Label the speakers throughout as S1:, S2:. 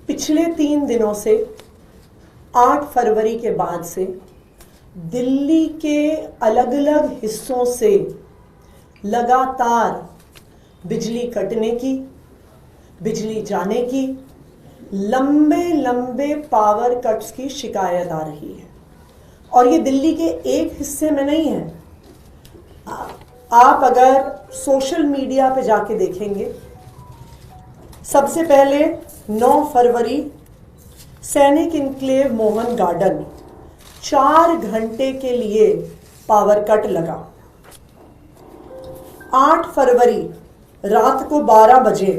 S1: पिछले 3 दिनों से 8 फरवरी के बाद से दिल्ली के अलग अलग हिस्सों से लगातार बिजली कटने की, बिजली जाने की, लंबे लंबे पावर कट्स की शिकायत आ रही है। और ये दिल्ली के एक हिस्से में नहीं है। आप अगर सोशल मीडिया पे जाके देखेंगे, सबसे पहले 9 फरवरी सैनिक इनक्लेव मोहन गार्डन 4 घंटे के लिए पावर कट लगा। 8 फरवरी रात को 12 बजे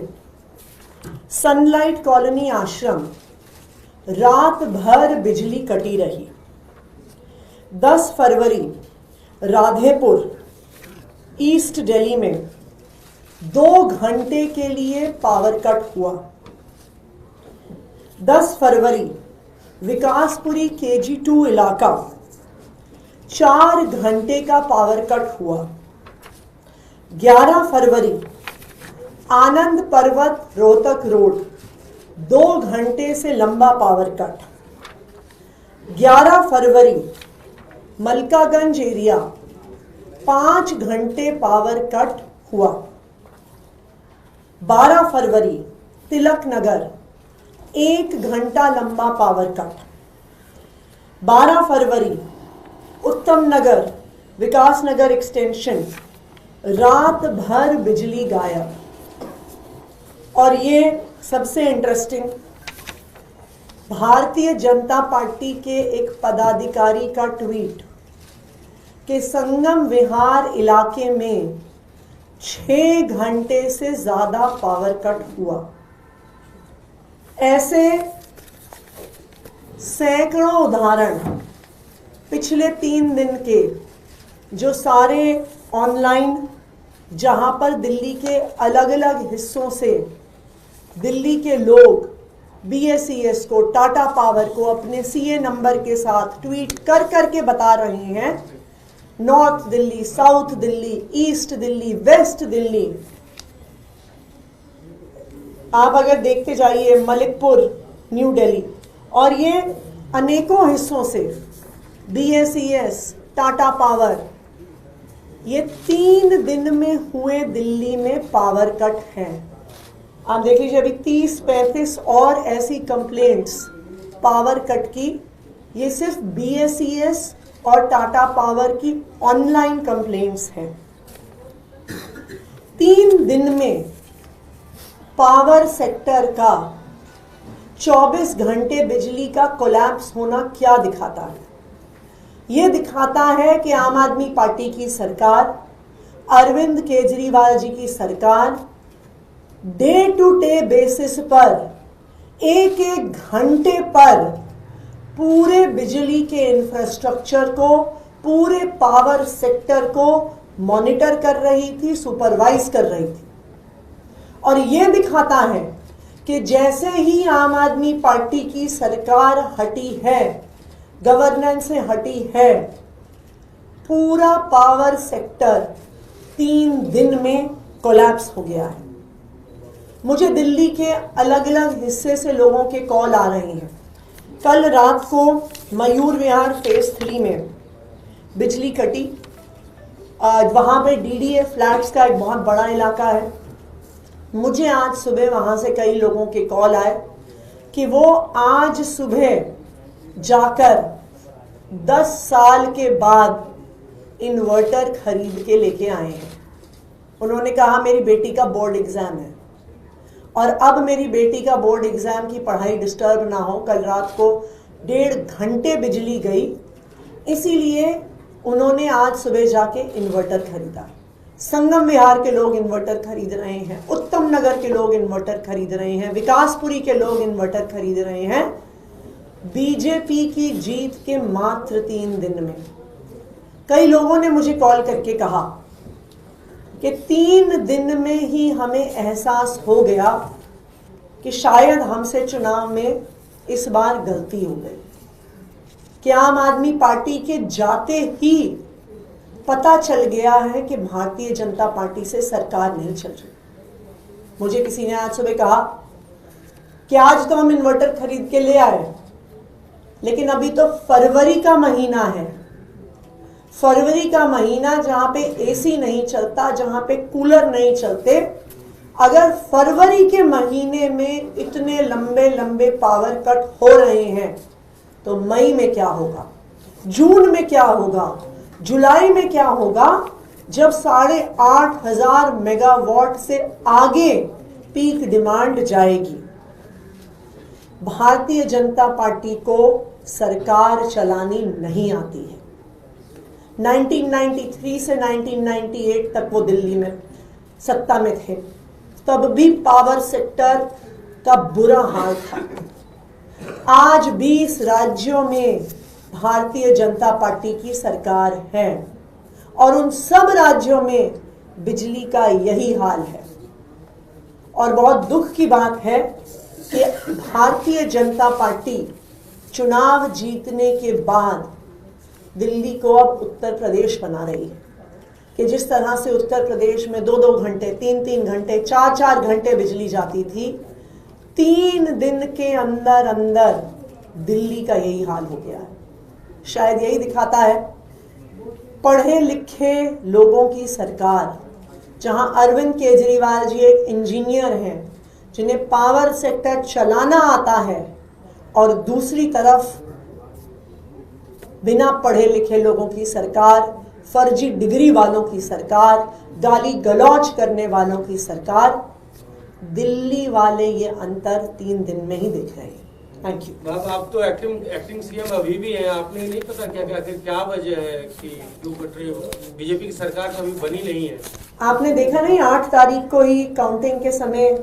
S1: सनलाइट कॉलोनी आश्रम रात भर बिजली कटी रही। 10 फरवरी राधेपुर ईस्ट दिल्ली में 2 घंटे के लिए पावर कट हुआ। 10 फरवरी विकासपुरी KG2 इलाका 4 घंटे का पावर कट हुआ। 11 फरवरी आनंद पर्वत रोहतक रोड 2 घंटे से लंबा पावर कट। 11 फरवरी मलकागंज एरिया 5 घंटे पावर कट हुआ। 12 फरवरी तिलक नगर 1 घंटा लंबा पावर कट। 12 फरवरी उत्तम नगर विकास नगर एक्सटेंशन रात भर बिजली गायब। और ये सबसे इंटरेस्टिंग, भारतीय जनता पार्टी के एक पदाधिकारी का ट्वीट कि संगम विहार इलाके में 6 घंटे से ज्यादा पावर कट हुआ। ऐसे सैकड़ों उदाहरण पिछले 3 दिन के जो सारे ऑनलाइन, जहां पर दिल्ली के अलग अलग हिस्सों से दिल्ली के लोग BSES को, टाटा पावर को अपने CA नंबर के साथ ट्वीट कर करके बता रहे हैं, north Delhi, south Delhi, east Delhi, west Delhi. आप अगर देखते जाइए मलिकपुर, न्यू दिल्ली, और ये अनेकों हिस्सों से BSES, टाटा पावर, ये 3 दिन में हुए दिल्ली में पावर कट हैं। आप देख लीजिए, अभी 30-35 और ऐसी कंप्लेंट्स पावर कट की। ये सिर्फ BSES और टाटा पावर की ऑनलाइन कंप्लेंट्स हैं। 3 दिन में पावर सेक्टर का 24 घंटे बिजली का कोलैप्स होना क्या दिखाता है? ये दिखाता है कि आम आदमी पार्टी की सरकार, अरविंद केजरीवाल जी की सरकार डे टू डे बेसिस पर एक घंटे पर पूरे बिजली के इंफ्रास्ट्रक्चर को, पूरे पावर सेक्टर को मॉनिटर कर रही थी, सुपरवाइज कर रही थी। और यह दिखाता है कि जैसे ही आम आदमी पार्टी की सरकार हटी है, गवर्नेंस से हटी है, पूरा पावर सेक्टर 3 दिन में कोलैप्स हो गया है। मुझे दिल्ली के अलग अलग हिस्से से लोगों के कॉल आ रहे हैं। कल रात को मयूर विहार फेज 3 में बिजली कटी। वहाँ पे DDA फ्लैट्स का एक बहुत बड़ा इलाका है। मुझे आज सुबह वहाँ से कई लोगों के कॉल आए कि वो आज सुबह जाकर 10 साल के बाद इन्वर्टर खरीद के लेके आए हैं। उन्होंने कहा मेरी बेटी का बोर्ड एग्जाम है और अब मेरी बेटी का बोर्ड एग्जाम की पढ़ाई डिस्टर्ब ना हो। कल रात को 1.5 घंटे बिजली गई, इसीलिए उन्होंने आज सुबह जाके इन्वर्टर खरीदा। संगम विहार के लोग इन्वर्टर खरीद रहे हैं, उत्तम नगर के लोग इन्वर्टर खरीद रहे हैं, विकासपुरी के लोग इन्वर्टर खरीद रहे हैं। बीजेपी की जीत के मात्र 3 दिन में कई लोगों ने मुझे कॉल करके कहा कि 3 दिन में ही हमें एहसास हो गया कि शायद हमसे चुनाव में इस बार गलती हो गई। कि आम आदमी पार्टी के जाते ही पता चल गया है कि भारतीय जनता पार्टी से सरकार नहीं चल रही। मुझे किसी ने आज सुबह कहा कि आज तो हम इन्वर्टर खरीद के ले आए, लेकिन अभी तो फरवरी का महीना है। फरवरी का महीना जहां पे एसी नहीं चलता, जहां पे कूलर नहीं चलते, अगर फरवरी के महीने में इतने लंबे लंबे पावर कट हो रहे हैं तो मई में क्या होगा, जून में क्या होगा, जुलाई में क्या होगा, जब 8,500 मेगावाट से आगे पीक डिमांड जाएगी। भारतीय जनता पार्टी को सरकार चलानी नहीं आती है। 1993 से 1998 तक वो दिल्ली में सत्ता में थे, तब भी पावर सेक्टर का बुरा हाल था। आज 20 राज्यों में भारतीय जनता पार्टी की सरकार है और उन सब राज्यों में बिजली का यही हाल है। और बहुत दुख की बात है कि भारतीय जनता पार्टी चुनाव जीतने के बाद दिल्ली को अब उत्तर प्रदेश बना रही है कि जिस तरह से उत्तर प्रदेश में 2-2 घंटे, 3-3 घंटे, 4-4 घंटे बिजली जाती थी, 3 दिन के अंदर अंदर दिल्ली का यही हाल हो गया है। शायद यही दिखाता है पढ़े लिखे लोगों की सरकार, जहां अरविंद केजरीवाल जी एक इंजीनियर हैं जिन्हें पावर सेक्टर चलाना आता है, और दूसरी तरफ बिना पढ़े लिखे लोगों की सरकार, फर्जी डिग्री वालों की सरकार, गाली गलौज करने वालों की सरकार। दिल्ली वाले ये अंतर 3 दिन में ही देख रहे हैं। Thank you.
S2: आप तो एक्टिंग सीएम अभी भी हैं, आपने नहीं पता क्या वजह है कि क्यों कट रही हो? बीजेपी की सरकार तो अभी बनी नहीं है।
S1: आपने देखा नहीं, 8 तारीख को ही काउंटिंग के समय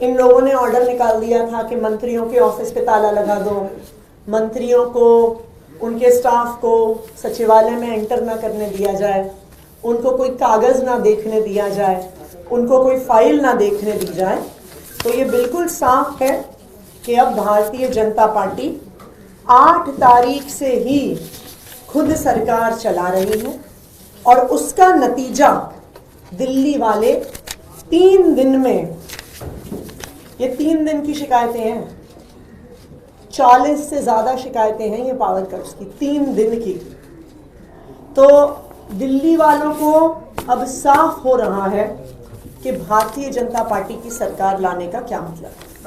S1: इन लोगों ने ऑर्डर निकाल दिया था कि मंत्रियों के ऑफिस पे ताला लगा दो, मंत्रियों को, उनके स्टाफ को सचिवालय में एंटर ना करने दिया जाए, उनको कोई कागज ना देखने दिया जाए, उनको कोई फाइल ना देखने दी जाए। तो ये बिल्कुल साफ है कि अब भारतीय जनता पार्टी 8 तारीख से ही खुद सरकार चला रही है और उसका नतीजा दिल्ली वाले 3 दिन में, ये 3 दिन की शिकायतें हैं, 40 से ज्यादा शिकायतें हैं ये पावर कट्स की 3 दिन की। तो दिल्ली वालों को अब साफ हो रहा है कि भारतीय जनता पार्टी की सरकार लाने का क्या मतलब है।